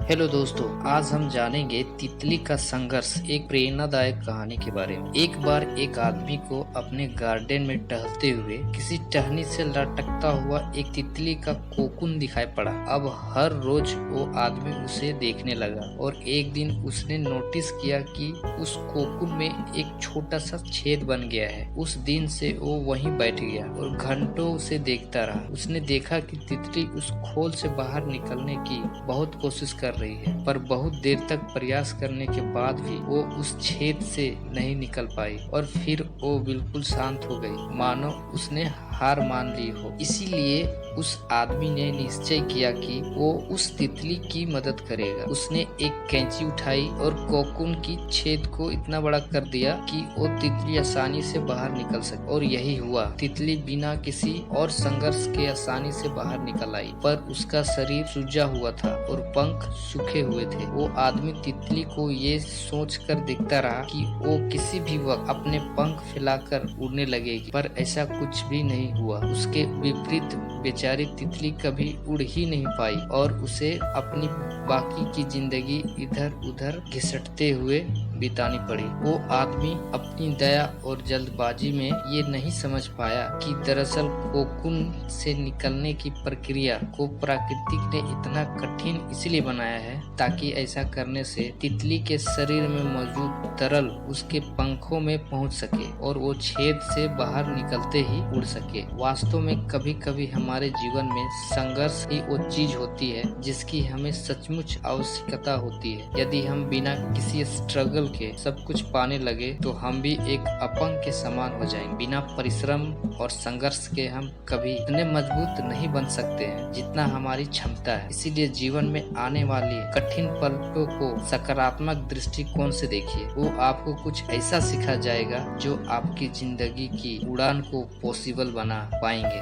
Hello दोस्तों, आज हम जानेंगे तितली का संघर्ष, एक प्रेरणादायक कहानी के बारे में। एक बार एक आदमी को अपने गार्डन में टहलते हुए किसी टहनी से लटकता हुआ एक तितली का कोकून दिखाई पड़ा। अब हर रोज वो आदमी उसे देखने लगा और एक दिन उसने नोटिस किया कि उस कोकून में एक छोटा सा छेद बन गया है। उस दिन से वो वहीं बैठ गया और घंटों उसे देखता रहा। उसने देखा कि तितली उस खोल से बाहर निकलने की बहुत कोशिश कर रही है, पर बहुत देर तक प्रयास करने के बाद भी वो उस छेद से नहीं निकल पाई और फिर वो बिल्कुल शांत हो गई, मानो उसने हार मान ली हो। इसीलिए उस आदमी ने निश्चय किया कि वो उस तितली की मदद करेगा। उसने एक कैंची उठाई और कोकून की छेद को इतना बड़ा कर दिया कि वो तितली आसानी से बाहर निकल सके। और यही हुआ, तितली बिना किसी और संघर्ष के आसानी से बाहर निकल आई, पर उसका शरीर सूजा हुआ था और पंख सूखे हुए थे। वो आदमी तितली को ये सोचकर देखता रहा कि वो किसी भी वक्त अपने पंख फैलाकर उड़ने लगेगी, पर ऐसा कुछ भी नहीं हुआ। उसके विपरीत बेचारी तितली कभी उड़ ही नहीं पाई और उसे अपनी बाकी की जिंदगी इधर उधर घिसटते हुए बितानी पड़ी। वो आदमी अपनी दया और जल्दबाजी में ये नहीं समझ पाया कि दरअसल कोकून से निकलने की प्रक्रिया को प्रकृति ने इतना कठिन इसलिए बनाया है ताकि ऐसा करने से तितली के शरीर में मौजूद तरल उसके पंखों में पहुंच सके और वो छेद से बाहर निकलते ही उड़ सके। वास्तव में कभी कभी हमारे जीवन में संघर्ष ही वो चीज होती है जिसकी हमें सचमुच आवश्यकता होती है। यदि हम बिना किसी स्ट्रगल के सब कुछ पाने लगे तो हम भी एक अपंग के समान हो जाएंगे। बिना परिश्रम और संघर्ष के हम कभी इतने मजबूत नहीं बन सकते हैं जितना हमारी क्षमता है। इसीलिए जीवन में आने वाली कठिन पलों को सकारात्मक दृष्टिकोण से देखिए। वो आपको कुछ ऐसा सिखा जाएगा जो आपकी जिंदगी की उड़ान को पॉसिबल बना पाएंगे।